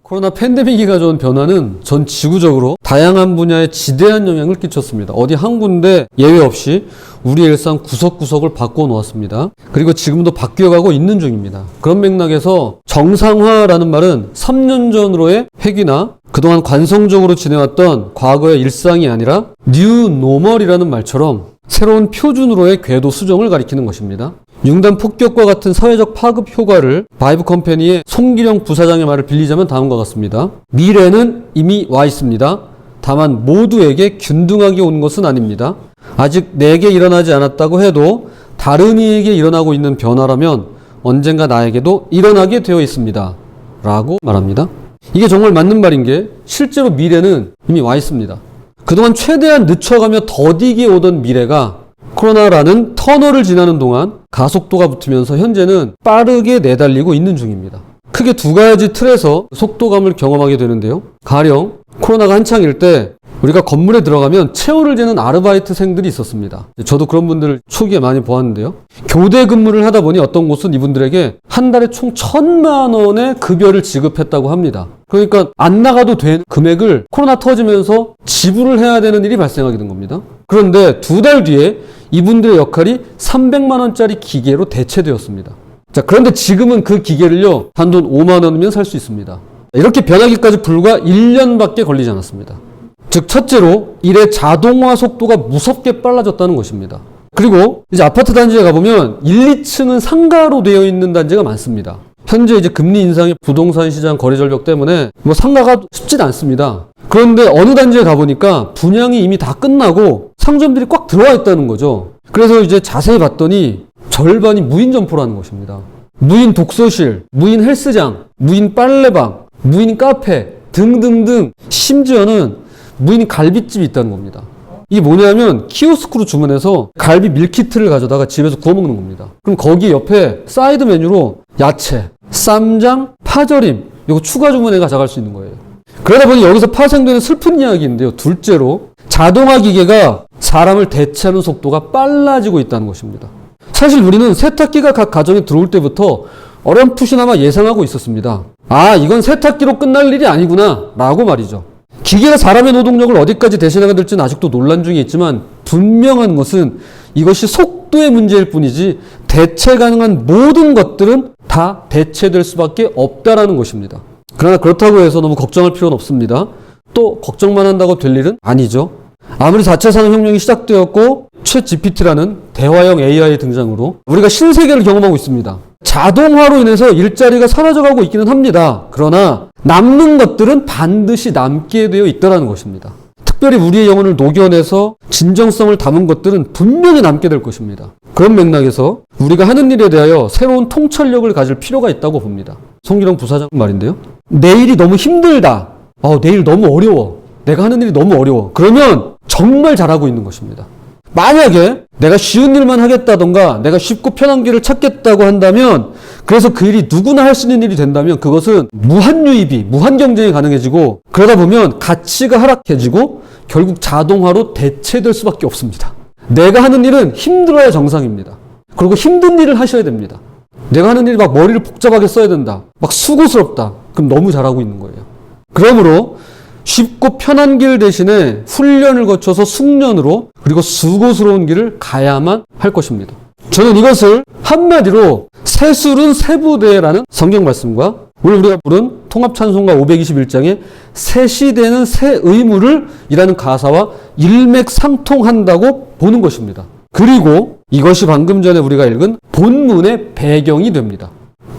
코로나 팬데믹이 가져온 변화는 전 지구적으로 다양한 분야에 지대한 영향을 끼쳤습니다. 어디 한 군데 예외 없이 우리의 일상 구석구석을 바꿔 놓았습니다. 그리고 지금도 바뀌어가고 있는 중입니다. 그런 맥락에서 정상화라는 말은 3년 전으로의 회귀나 그동안 관성적으로 지내왔던 과거의 일상이 아니라 뉴 노멀이라는 말처럼 새로운 표준으로의 궤도 수정을 가리키는 것입니다. 융단 폭격과 같은 사회적 파급 효과를 바이브 컴퍼니의 송기령 부사장의 말을 빌리자면 다음과 같습니다. 미래는 이미 와 있습니다. 다만 모두에게 균등하게 온 것은 아닙니다. 아직 내게 일어나지 않았다고 해도 다른 이에게 일어나고 있는 변화라면 언젠가 나에게도 일어나게 되어 있습니다. 라고 말합니다. 이게 정말 맞는 말인 게 실제로 미래는 이미 와 있습니다. 그동안 최대한 늦춰가며 더디게 오던 미래가 코로나라는 터널을 지나는 동안 가속도가 붙으면서 현재는 빠르게 내달리고 있는 중입니다. 크게 두 가지 틀에서 속도감을 경험하게 되는데요. 가령 코로나가 한창일 때 우리가 건물에 들어가면 체온을 재는 아르바이트생들이 있었습니다. 저도 그런 분들을 초기에 많이 보았는데요. 교대 근무를 하다 보니 어떤 곳은 이분들에게 한 달에 총 1,000만 원의 급여를 지급했다고 합니다. 그러니까 안 나가도 되는 금액을 코로나 터지면서 지불을 해야 되는 일이 발생하게 된 겁니다. 그런데 두 달 뒤에 이분들의 역할이 300만 원짜리 기계로 대체되었습니다. 자, 그런데 지금은 그 기계를요, 단돈 5만 원이면 살 수 있습니다. 이렇게 변하기까지 불과 1년밖에 걸리지 않았습니다. 즉, 첫째로 일의 자동화 속도가 무섭게 빨라졌다는 것입니다. 그리고 이제 아파트 단지에 가보면 1, 2층은 상가로 되어 있는 단지가 많습니다. 현재 이제 금리 인상의 부동산 시장 거래 절벽 때문에 상가가 쉽진 않습니다. 그런데 어느 단지에 가보니까 분양이 이미 다 끝나고 상점들이 꽉 들어와 있다는 거죠. 그래서 이제 자세히 봤더니 절반이 무인 점포라는 것입니다. 무인 독서실, 무인 헬스장, 무인 빨래방, 무인 카페 등등등, 심지어는 무인 갈비집이 있다는 겁니다. 이게 뭐냐면 키오스크로 주문해서 갈비 밀키트를 가져다가 집에서 구워 먹는 겁니다. 그럼 거기 옆에 사이드 메뉴로 야채, 쌈장, 파절임 이거 추가 주문해 가져갈 수 있는 거예요. 그러다 보니 여기서 파생되는 슬픈 이야기인데요. 둘째로 자동화 기계가 사람을 대체하는 속도가 빨라지고 있다는 것입니다. 사실 우리는 세탁기가 각 가정에 들어올 때부터 어렴풋이나마 예상하고 있었습니다. 아, 이건 세탁기로 끝날 일이 아니구나 라고 말이죠. 기계가 사람의 노동력을 어디까지 대신하게 될지는 아직도 논란 중에 있지만 분명한 것은 이것이 속도의 문제일 뿐이지 대체 가능한 모든 것들은 다 대체될 수밖에 없다라는 것입니다. 그러나 그렇다고 해서 너무 걱정할 필요는 없습니다. 또 걱정만 한다고 될 일은 아니죠. 아무리 4차 산업혁명이 시작되었고 챗 GPT라는 대화형 AI 등장으로 우리가 신세계를 경험하고 있습니다. 자동화로 인해서 일자리가 사라져가고 있기는 합니다. 그러나 남는 것들은 반드시 남게 되어 있다는 것입니다. 특별히 우리의 영혼을 녹여내서 진정성을 담은 것들은 분명히 남게 될 것입니다. 그런 맥락에서 우리가 하는 일에 대하여 새로운 통찰력을 가질 필요가 있다고 봅니다. 송기령 부사장 말인데요. 내일이 너무 힘들다. 내일 너무 어려워. 내가 하는 일이 너무 어려워. 그러면 정말 잘하고 있는 것입니다. 만약에 내가 쉬운 일만 하겠다던가 내가 쉽고 편한 길을 찾겠다고 한다면 그래서 그 일이 누구나 할 수 있는 일이 된다면 그것은 무한유입이, 무한경쟁이 가능해지고 그러다 보면 가치가 하락해지고 결국 자동화로 대체될 수밖에 없습니다. 내가 하는 일은 힘들어야 정상입니다. 그리고 힘든 일을 하셔야 됩니다. 내가 하는 일이 막 머리를 복잡하게 써야 된다. 막 수고스럽다. 그럼 너무 잘하고 있는 거예요. 그러므로 쉽고 편한 길 대신에 훈련을 거쳐서 숙련으로 그리고 수고스러운 길을 가야만 할 것입니다. 저는 이것을 한마디로 새술은 새부대라는 성경 말씀과 오늘 우리가 부른 통합찬송가 521장의 새 시대는 새 의무를 이라는 가사와 일맥상통한다고 보는 것입니다. 그리고 이것이 방금 전에 우리가 읽은 본문의 배경이 됩니다.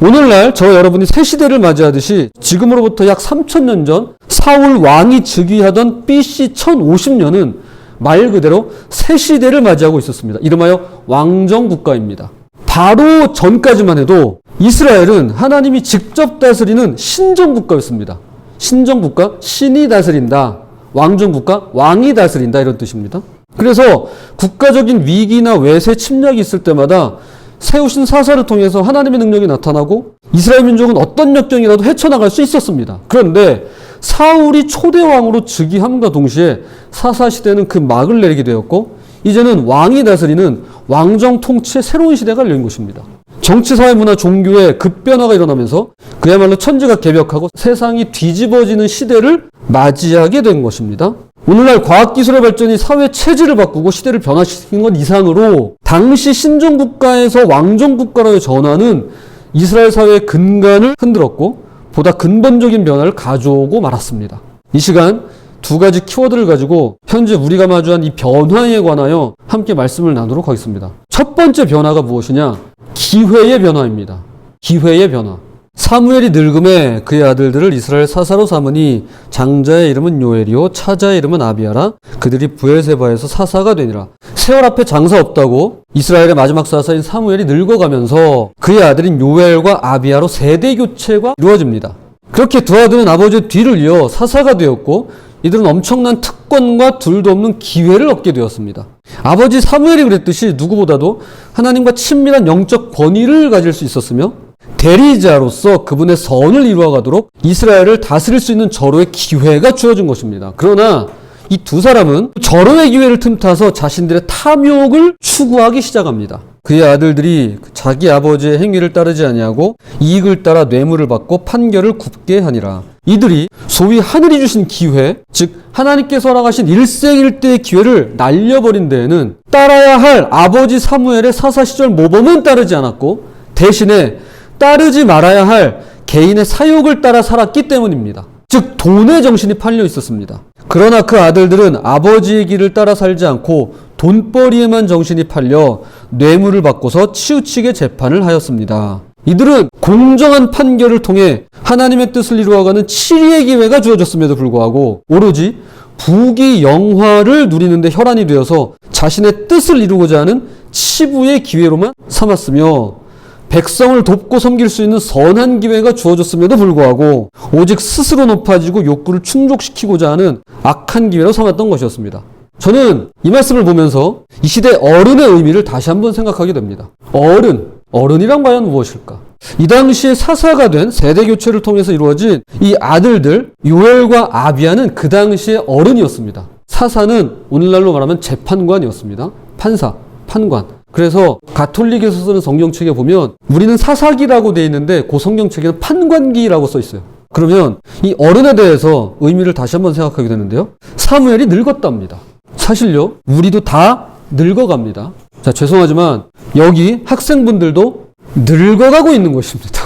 오늘날 저와 여러분이 새 시대를 맞이하듯이 지금으로부터 약 3,000년 전 사울 왕이 즉위하던 BC 1050년은 말 그대로 새 시대를 맞이하고 있었습니다. 이름하여 왕정국가입니다. 바로 전까지만 해도 이스라엘은 하나님이 직접 다스리는 신정국가였습니다. 신정국가, 신이 다스린다. 왕정국가, 왕이 다스린다 이런 뜻입니다. 그래서 국가적인 위기나 외세 침략이 있을 때마다 세우신 사사를 통해서 하나님의 능력이 나타나고 이스라엘 민족은 어떤 역경이라도 헤쳐나갈 수 있었습니다. 그런데 사울이 초대왕으로 즉위함과 동시에 사사시대는 그 막을 내리게 되었고 이제는 왕이 다스리는 왕정 통치의 새로운 시대가 열린 것입니다. 정치, 사회, 문화, 종교의 급변화가 일어나면서 그야말로 천지가 개벽하고 세상이 뒤집어지는 시대를 맞이하게 된 것입니다. 오늘날 과학기술의 발전이 사회 체질을 바꾸고 시대를 변화시킨 것 이상으로 당시 신종국가에서 왕정국가로의 전환은 이스라엘 사회의 근간을 흔들었고 보다 근본적인 변화를 가져오고 말았습니다. 이 시간 두 가지 키워드를 가지고 현재 우리가 마주한 이 변화에 관하여 함께 말씀을 나누도록 하겠습니다. 첫 번째 변화가 무엇이냐? 기회의 변화입니다. 기회의 변화. 사무엘이 늙음에 그의 아들들을 이스라엘 사사로 삼으니 장자의 이름은 요엘이요 차자의 이름은 아비야라. 그들이 브엘세바에서 사사가 되니라. 세월 앞에 장사 없다고 이스라엘의 마지막 사사인 사무엘이 늙어가면서 그의 아들인 요엘과 아비야로 세대 교체가 이루어집니다. 그렇게 두 아들은 아버지의 뒤를 이어 사사가 되었고 이들은 엄청난 특권과 둘도 없는 기회를 얻게 되었습니다. 아버지 사무엘이 그랬듯이 누구보다도 하나님과 친밀한 영적 권위를 가질 수 있었으며 대리자로서 그분의 선을 이루어가도록 이스라엘을 다스릴 수 있는 절호의 기회가 주어진 것입니다. 그러나 이 두 사람은 절호의 기회를 틈타서 자신들의 탐욕을 추구하기 시작합니다. 그의 아들들이 자기 아버지의 행위를 따르지 아니하고 이익을 따라 뇌물을 받고 판결을 굽게 하니라. 이들이 소위 하늘이 주신 기회, 즉 하나님께서 허락하신 일생일대의 기회를 날려버린 데에는 따라야 할 아버지 사무엘의 사사 시절 모범은 따르지 않았고 대신에 따르지 말아야 할 개인의 사욕을 따라 살았기 때문입니다. 즉 돈의 정신이 팔려 있었습니다. 그러나 그 아들들은 아버지의 길을 따라 살지 않고 돈벌이에만 정신이 팔려 뇌물을 받고서 치우치게 재판을 하였습니다. 이들은 공정한 판결을 통해 하나님의 뜻을 이루어가는 치리의 기회가 주어졌음에도 불구하고 오로지 부귀 영화를 누리는데 혈안이 되어서 자신의 뜻을 이루고자 하는 치부의 기회로만 삼았으며 백성을 돕고 섬길 수 있는 선한 기회가 주어졌음에도 불구하고 오직 스스로 높아지고 욕구를 충족시키고자 하는 악한 기회로 삼았던 것이었습니다. 저는 이 말씀을 보면서 이 시대 어른의 의미를 다시 한번 생각하게 됩니다. 어른이란 과연 무엇일까? 이 당시에 사사가 된 세대 교체를 통해서 이루어진 이 아들들 요엘과 아비야는 그 당시에 어른이었습니다. 사사는 오늘날로 말하면 재판관이었습니다. 판관. 그래서 가톨릭에서 쓰는 성경책에 보면 우리는 사사기라고 되어 있는데 그 성경책에는 판관기라고 써 있어요. 그러면 이 어른에 대해서 의미를 다시 한번 생각하게 되는데요. 사무엘이 늙었답니다. 사실요, 우리도 다 늙어갑니다. 자, 죄송하지만 여기 학생분들도 늙어가고 있는 것입니다.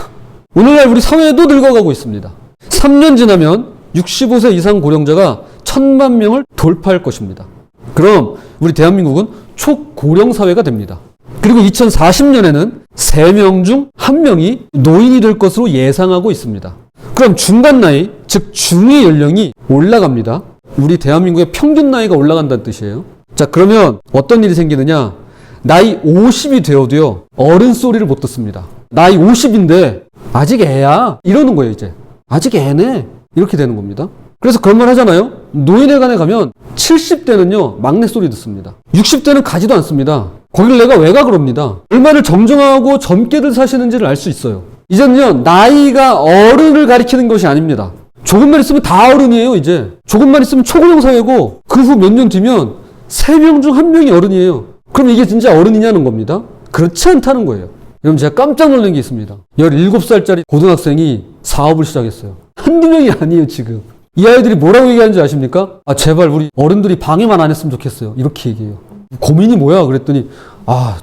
오늘날 우리 사회도 늙어가고 있습니다. 3년 지나면 65세 이상 고령자가 1000만 명을 돌파할 것입니다. 그럼 우리 대한민국은 초고령 사회가 됩니다. 그리고 2040년에는 3명 중 1명이 노인이 될 것으로 예상하고 있습니다. 그럼 중간 나이, 즉 중위 연령이 올라갑니다. 우리 대한민국의 평균 나이가 올라간다는 뜻이에요. 자, 그러면 어떤 일이 생기느냐? 나이 50이 되어도요, 어른 소리를 못 듣습니다. 나이 50인데 아직 애야 이러는 거예요. 이제 아직 애네 이렇게 되는 겁니다. 그래서 그런 말 하잖아요. 노인회관에 가면 70대는요 막내 소리 듣습니다. 60대는 가지도 않습니다. 거길 내가 왜 가 그럽니다. 얼마를 정정하고 젊게들 사시는지를 알 수 있어요. 이제는요 나이가 어른을 가리키는 것이 아닙니다. 조금만 있으면 다 어른이에요. 이제 조금만 있으면 초고령 사회고 그 후 몇 년 뒤면 3명 중 1명이 어른이에요. 그럼 이게 진짜 어른이냐는 겁니다. 그렇지 않다는 거예요. 여러분 제가 깜짝 놀란 게 있습니다. 17살짜리 고등학생이 사업을 시작했어요. 한두 명이 아니에요 지금. 이 아이들이 뭐라고 얘기하는지 아십니까? 아 제발 우리 어른들이 방해만 안 했으면 좋겠어요. 이렇게 얘기해요. 고민이 뭐야 그랬더니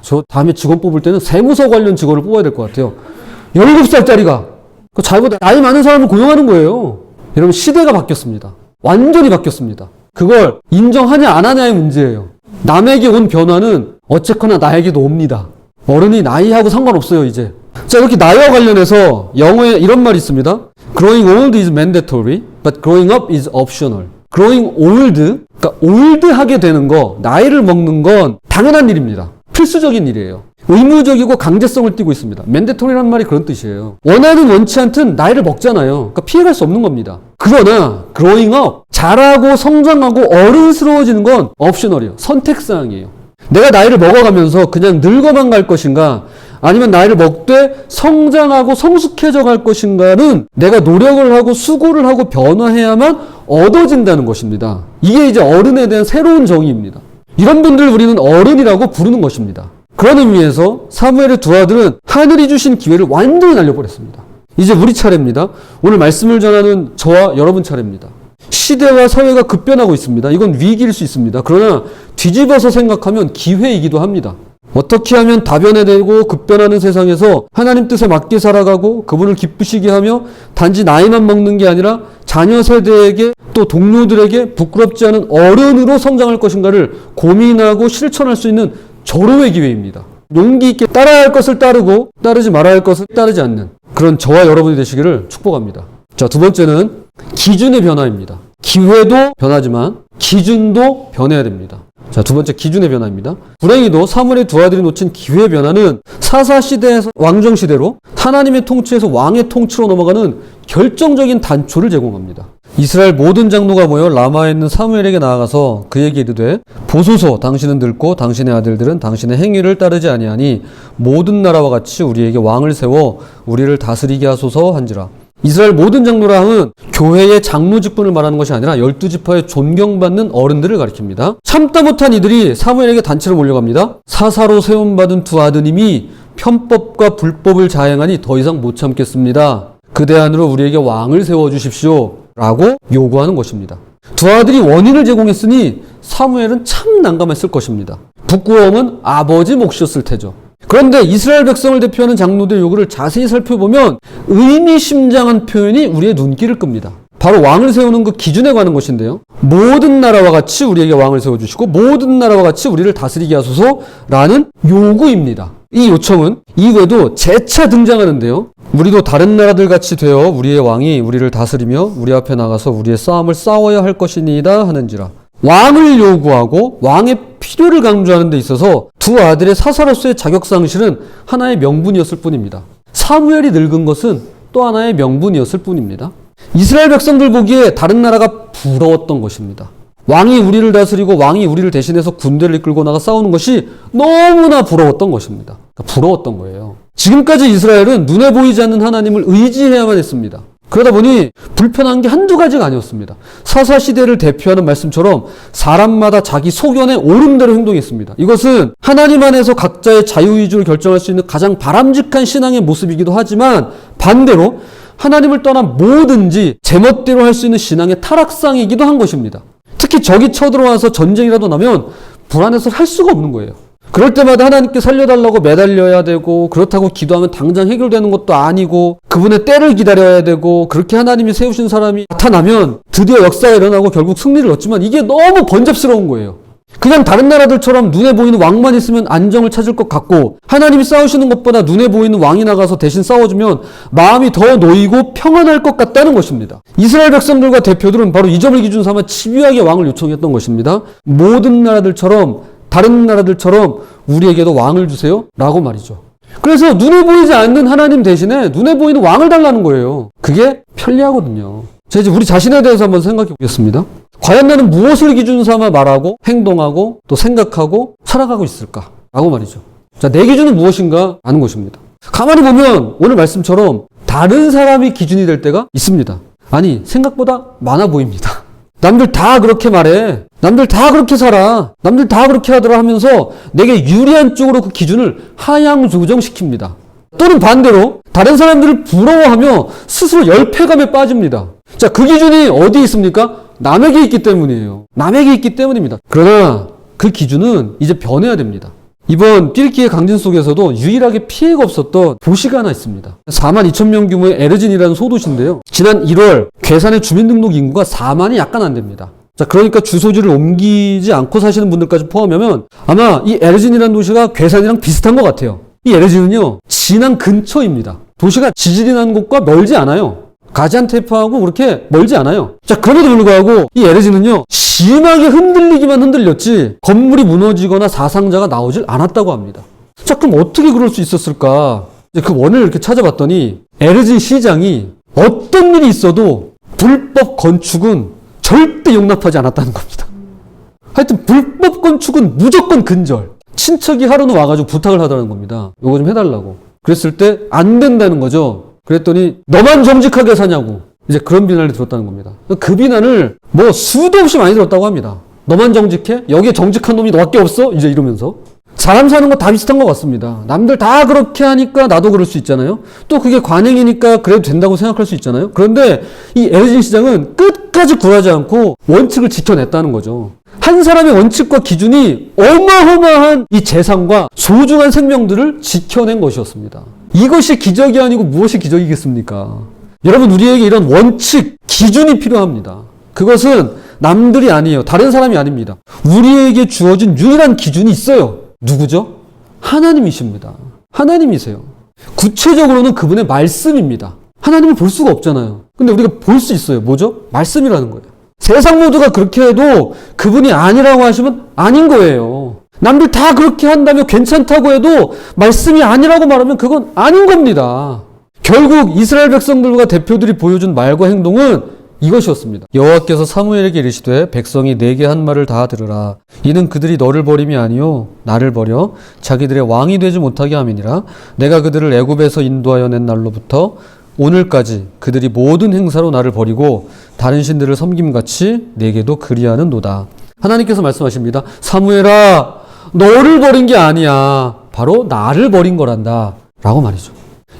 저 다음에 직원 뽑을 때는 세무서 관련 직원을 뽑아야 될 것 같아요. 17살짜리가 자기보다 나이 많은 사람을 고용하는 거예요. 여러분 시대가 바뀌었습니다. 완전히 바뀌었습니다. 그걸 인정하냐 안 하냐의 문제예요. 남에게 온 변화는 어쨌거나 나에게도 옵니다. 어른이 나이하고 상관없어요 이제. 자, 이렇게 나이와 관련해서 영어에 이런 말이 있습니다. Growing old is mandatory, but growing up is optional. Growing old, 그러니까 올드하게 되는 거, 나이를 먹는 건 당연한 일입니다. 필수적인 일이에요. 의무적이고 강제성을 띠고 있습니다. mandatory라는 말이 그런 뜻이에요. 원하든 원치 않든 나이를 먹잖아요. 그러니까 피해갈 수 없는 겁니다. 그러나 growing up, 자라고 성장하고 어른스러워지는 건 optional이에요. 선택사항이에요. 내가 나이를 먹어가면서 그냥 늙어만 갈 것인가 아니면 나이를 먹되 성장하고 성숙해져 갈 것인가는 내가 노력을 하고 수고를 하고 변화해야만 얻어진다는 것입니다. 이게 이제 어른에 대한 새로운 정의입니다. 이런 분들 우리는 어른이라고 부르는 것입니다. 그런 의미에서 사무엘의 두 아들은 하늘이 주신 기회를 완전히 날려버렸습니다. 이제 우리 차례입니다. 오늘 말씀을 전하는 저와 여러분 차례입니다. 시대와 사회가 급변하고 있습니다. 이건 위기일 수 있습니다. 그러나 뒤집어서 생각하면 기회이기도 합니다. 어떻게 하면 다변화되고 급변하는 세상에서 하나님 뜻에 맞게 살아가고 그분을 기쁘시게 하며 단지 나이만 먹는 게 아니라 자녀 세대에게 또 동료들에게 부끄럽지 않은 어른으로 성장할 것인가를 고민하고 실천할 수 있는 절호의 기회입니다. 용기 있게 따라야 할 것을 따르고 따르지 말아야 할 것을 따르지 않는 그런 저와 여러분이 되시기를 축복합니다. 자, 두 번째는 기준의 변화입니다. 기회도 변하지만 기준도 변해야 됩니다. 자, 두 번째 기준의 변화입니다. 불행히도 사무엘의 두 아들이 놓친 기회의 변화는 사사시대에서 왕정시대로 하나님의 통치에서 왕의 통치로 넘어가는 결정적인 단초를 제공합니다. 이스라엘 모든 장로가 모여 라마에 있는 사무엘에게 나아가서 그에게 이르되 보소서 당신은 늙고 당신의 아들들은 당신의 행위를 따르지 아니하니 모든 나라와 같이 우리에게 왕을 세워 우리를 다스리게 하소서 한지라. 이스라엘 모든 장로라 함은 교회의 장로 직분을 말하는 것이 아니라 12지파의 존경받는 어른들을 가리킵니다. 참다 못한 이들이 사무엘에게 단체로 몰려갑니다. 사사로 세움받은 두 아드님이 편법과 불법을 자행하니 더 이상 못 참겠습니다. 그대 안으로 우리에게 왕을 세워주십시오 라고 요구하는 것입니다. 두 아들이 원인을 제공했으니 사무엘은 참 난감했을 것입니다. 부끄러움은 아버지 몫이었을 테죠. 그런데 이스라엘 백성을 대표하는 장로들의 요구를 자세히 살펴보면 의미심장한 표현이 우리의 눈길을 끕니다. 바로 왕을 세우는 그 기준에 관한 것인데요. 모든 나라와 같이 우리에게 왕을 세워주시고 모든 나라와 같이 우리를 다스리게 하소서라는 요구입니다. 이 요청은 이외에도 재차 등장하는데요. 우리도 다른 나라들 같이 되어 우리의 왕이 우리를 다스리며 우리 앞에 나가서 우리의 싸움을 싸워야 할 것이니이다 하는지라. 왕을 요구하고 왕의 필요를 강조하는 데 있어서 두 아들의 사사로서의 자격상실은 하나의 명분이었을 뿐입니다. 사무엘이 늙은 것은 또 하나의 명분이었을 뿐입니다. 이스라엘 백성들 보기에 다른 나라가 부러웠던 것입니다. 왕이 우리를 다스리고 왕이 우리를 대신해서 군대를 이끌고 나가 싸우는 것이 너무나 부러웠던 것입니다. 그러니까 부러웠던 거예요. 지금까지 이스라엘은 눈에 보이지 않는 하나님을 의지해야만 했습니다. 그러다 보니 불편한 게 한두 가지가 아니었습니다. 사사시대를 대표하는 말씀처럼 사람마다 자기 소견에 옳은 대로 행동했습니다. 이것은 하나님 안에서 각자의 자유의지로 결정할 수 있는 가장 바람직한 신앙의 모습이기도 하지만 반대로 하나님을 떠난 뭐든지 제멋대로 할 수 있는 신앙의 타락상이기도 한 것입니다. 특히 적이 쳐들어와서 전쟁이라도 나면 불안해서 할 수가 없는 거예요. 그럴 때마다 하나님께 살려달라고 매달려야 되고 그렇다고 기도하면 당장 해결되는 것도 아니고 그분의 때를 기다려야 되고 그렇게 하나님이 세우신 사람이 나타나면 드디어 역사가 일어나고 결국 승리를 얻지만 이게 너무 번잡스러운 거예요. 그냥 다른 나라들처럼 눈에 보이는 왕만 있으면 안정을 찾을 것 같고 하나님이 싸우시는 것보다 눈에 보이는 왕이 나가서 대신 싸워주면 마음이 더 놓이고 평안할 것 같다는 것입니다. 이스라엘 백성들과 대표들은 바로 이 점을 기준 삼아 집요하게 왕을 요청했던 것입니다. 모든 나라들처럼 다른 나라들처럼 우리에게도 왕을 주세요 라고 말이죠. 그래서 눈에 보이지 않는 하나님 대신에 눈에 보이는 왕을 달라는 거예요. 그게 편리하거든요. 자, 이제 우리 자신에 대해서 한번 생각해 보겠습니다. 과연 나는 무엇을 기준 삼아 말하고 행동하고 또 생각하고 살아가고 있을까? 라고 말이죠. 자, 내 기준은 무엇인가 하는 것입니다. 가만히 보면 오늘 말씀처럼 다른 사람이 기준이 될 때가 있습니다. 아니, 생각보다 많아 보입니다. 남들 다 그렇게 말해. 남들 다 그렇게 살아. 남들 다 그렇게 하더라 하면서 내게 유리한 쪽으로 그 기준을 하향 조정시킵니다. 또는 반대로 다른 사람들을 부러워하며 스스로 열패감에 빠집니다. 자, 그 기준이 어디에 있습니까? 남에게 있기 때문이에요. 남에게 있기 때문입니다. 그러나 그 기준은 이제 변해야 됩니다. 이번 띨기의 강진 속에서도 유일하게 피해가 없었던 도시가 하나 있습니다. 42,000명 규모의 에르진이라는 소도시인데요. 지난 1월 괴산의 주민등록 인구가 4만이 약간 안 됩니다. 자, 그러니까 주소지를 옮기지 않고 사시는 분들까지 포함하면 아마 이 에르진이라는 도시가 괴산이랑 비슷한 것 같아요. 이 에르진은요, 진앙 근처입니다. 도시가 지질이 난 곳과 멀지 않아요. 가지안테프하고 그렇게 멀지 않아요. 자, 그럼에도 불구하고 이 에르진은요, 심하게 흔들리기만 흔들렸지 건물이 무너지거나 사상자가 나오질 않았다고 합니다. 자, 그럼 어떻게 그럴 수 있었을까? 이제 그 원인을 이렇게 찾아봤더니 에르진 시장이 어떤 일이 있어도 불법 건축은 절대 용납하지 않았다는 겁니다. 하여튼 불법 건축은 무조건 근절. 친척이 하루는 와가지고 부탁을 하더라는 겁니다. 요거 좀 해달라고. 그랬을 때 안 된다는 거죠. 그랬더니 너만 정직하게 사냐고 이제 그런 비난을 들었다는 겁니다. 그 비난을 뭐 수도 없이 많이 들었다고 합니다. 너만 정직해? 여기에 정직한 놈이 너밖에 없어? 이제 이러면서 사람 사는 거 다 비슷한 것 같습니다. 남들 다 그렇게 하니까 나도 그럴 수 있잖아요. 또 그게 관행이니까 그래도 된다고 생각할 수 있잖아요. 그런데 이 에르진 시장은 끝까지 굴하지 않고 원칙을 지켜냈다는 거죠. 한 사람의 원칙과 기준이 어마어마한 이 재산과 소중한 생명들을 지켜낸 것이었습니다. 이것이 기적이 아니고 무엇이 기적이겠습니까? 여러분, 우리에게 이런 원칙, 기준이 필요합니다. 그것은 남들이 아니에요. 다른 사람이 아닙니다. 우리에게 주어진 유일한 기준이 있어요. 누구죠? 하나님이십니다. 하나님이세요. 구체적으로는 그분의 말씀입니다. 하나님을 볼 수가 없잖아요. 근데 우리가 볼 수 있어요. 뭐죠? 말씀이라는 거예요. 세상 모두가 그렇게 해도 그분이 아니라고 하시면 아닌 거예요. 남들 다 그렇게 한다면 괜찮다고 해도 말씀이 아니라고 말하면 그건 아닌 겁니다. 결국 이스라엘 백성들과 대표들이 보여준 말과 행동은 이것이었습니다. 여호와께서 사무엘에게 이르시되 백성이 내게 한 말을 다 들으라. 이는 그들이 너를 버림이 아니요 나를 버려 자기들의 왕이 되지 못하게 함이니라. 내가 그들을 애굽에서 인도하여 낸 날로부터 오늘까지 그들이 모든 행사로 나를 버리고 다른 신들을 섬김같이 내게도 그리하는도다. 하나님께서 말씀하십니다. 사무엘아, 너를 버린 게 아니야. 바로 나를 버린 거란다. 라고 말이죠.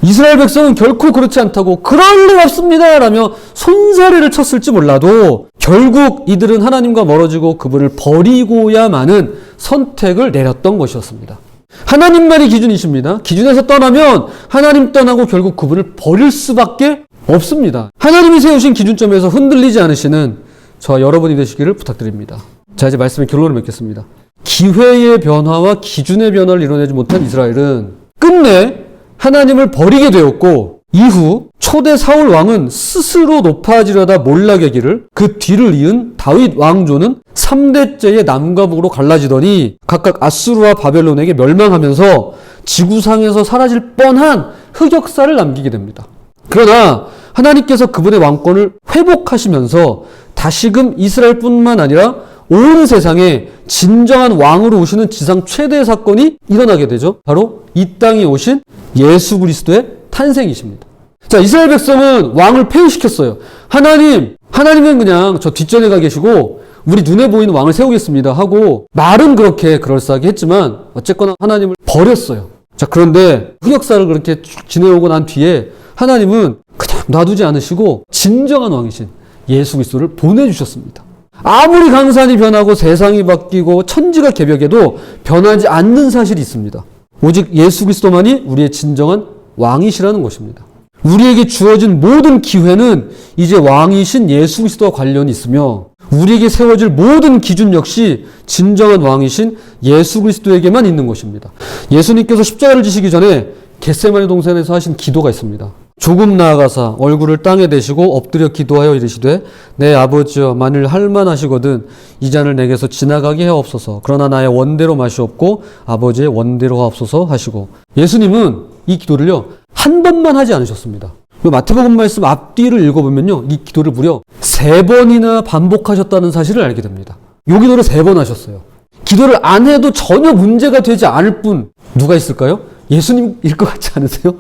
이스라엘 백성은 결코 그렇지 않다고 그럴 리 없습니다 라며 손사래를 쳤을지 몰라도 결국 이들은 하나님과 멀어지고 그분을 버리고야만은 선택을 내렸던 것이었습니다. 하나님만이 기준이십니다. 기준에서 떠나면 하나님 떠나고 결국 그분을 버릴 수밖에 없습니다. 하나님이 세우신 기준점에서 흔들리지 않으시는 저와 여러분이 되시기를 부탁드립니다. 자, 이제 말씀의 결론을 맺겠습니다. 기회의 변화와 기준의 변화를 이뤄내지 못한 이스라엘은 끝내 하나님을 버리게 되었고 이후 초대 사울 왕은 스스로 높아지려다 몰락의 길을 그 뒤를 이은 다윗 왕조는 3대째의 남과 북으로 갈라지더니 각각 아수르와 바벨론에게 멸망하면서 지구상에서 사라질 뻔한 흑역사를 남기게 됩니다. 그러나 하나님께서 그분의 왕권을 회복하시면서 다시금 이스라엘뿐만 아니라 온 세상에 진정한 왕으로 오시는 지상 최대의 사건이 일어나게 되죠. 바로 이 땅에 오신 예수 그리스도의 탄생이십니다. 자, 이스라엘 백성은 왕을 폐위시켰어요. 하나님은 그냥 저 뒷전에 가 계시고 우리 눈에 보이는 왕을 세우겠습니다 하고 말은 그렇게 그럴싸하게 했지만 어쨌거나 하나님을 버렸어요. 자, 그런데 흑역사를 그렇게 지내오고 난 뒤에 하나님은 그냥 놔두지 않으시고 진정한 왕이신 예수 그리스도를 보내주셨습니다. 아무리 강산이 변하고 세상이 바뀌고 천지가 개벽해도 변하지 않는 사실이 있습니다. 오직 예수 그리스도만이 우리의 진정한 왕이시라는 것입니다. 우리에게 주어진 모든 기회는 이제 왕이신 예수 그리스도와 관련이 있으며 우리에게 세워질 모든 기준 역시 진정한 왕이신 예수 그리스도에게만 있는 것입니다. 예수님께서 십자가를 지시기 전에 겟세마네 동산에서 하신 기도가 있습니다. 조금 나아가사 얼굴을 땅에 대시고 엎드려 기도하여 이르시되 내 아버지여 만일 할만하시거든 이 잔을 내게서 지나가게 하옵소서. 그러나 나의 원대로 마시옵고 아버지의 원대로 하옵소서 하시고 예수님은 이 기도를요 한 번만 하지 않으셨습니다. 마태복음 말씀 앞뒤를 읽어보면요 이 기도를 무려 3번이나 반복하셨다는 사실을 알게 됩니다. 이 기도를 3번 하셨어요. 기도를 안 해도 전혀 문제가 되지 않을 분 누가 있을까요? 예수님일 것 같지 않으세요?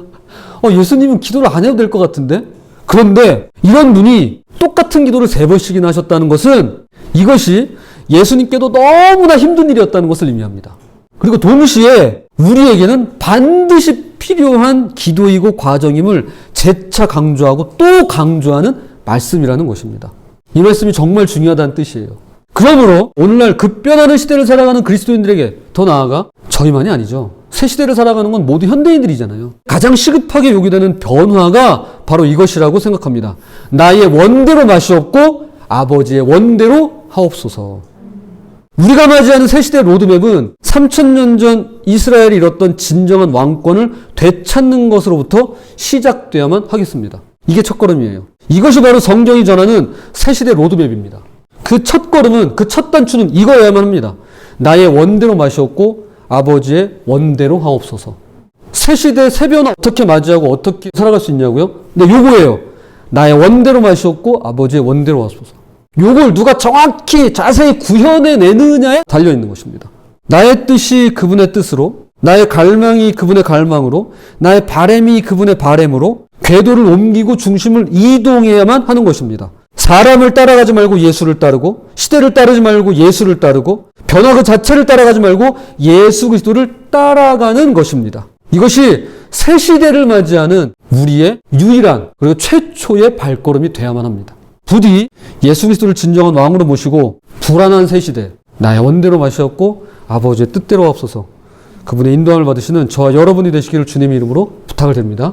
예수님은 기도를 안 해도 될 것 같은데? 그런데 이런 분이 똑같은 기도를 3번씩이나 하셨다는 것은 이것이 예수님께도 너무나 힘든 일이었다는 것을 의미합니다. 그리고 동시에 우리에게는 반드시 필요한 기도이고 과정임을 재차 강조하고 또 강조하는 말씀이라는 것입니다. 이 말씀이 정말 중요하다는 뜻이에요. 그러므로 오늘날 급변하는 시대를 살아가는 그리스도인들에게 더 나아가 저희만이 아니죠. 새 시대를 살아가는 건 모두 현대인들이잖아요. 가장 시급하게 요구되는 변화가 바로 이것이라고 생각합니다. 나의 원대로 마시옵고 아버지의 원대로 하옵소서. 우리가 맞이하는 새 시대 로드맵은 3000년 전 이스라엘이 잃었던 진정한 왕권을 되찾는 것으로부터 시작돼야만 하겠습니다. 이게 첫걸음이에요. 이것이 바로 성경이 전하는 새 시대 로드맵입니다. 그 첫걸음은, 그 첫 단추는 이거여야만 합니다. 나의 원대로 마시옵고 아버지의 원대로 하옵소서. 새 시대 새 변화 어떻게 맞이하고 어떻게 살아갈 수 있냐고요? 네, 요거예요. 나의 원대로 마시옵고 아버지의 원대로 하옵소서. 요걸 누가 정확히 자세히 구현해내느냐에 달려있는 것입니다. 나의 뜻이 그분의 뜻으로, 나의 갈망이 그분의 갈망으로, 나의 바램이 그분의 바램으로 궤도를 옮기고 중심을 이동해야만 하는 것입니다. 사람을 따라가지 말고 예수를 따르고, 시대를 따르지 말고 예수를 따르고, 변화 그 자체를 따라가지 말고 예수 그리스도를 따라가는 것입니다. 이것이 새 시대를 맞이하는 우리의 유일한 그리고 최초의 발걸음이 돼야만 합니다. 부디 예수 그리스도를 진정한 왕으로 모시고 불안한 새 시대, 나의 원대로 마시옵고 아버지의 뜻대로 하옵소서, 그분의 인도함을 받으시는 저와 여러분이 되시기를 주님의 이름으로 부탁을 드립니다.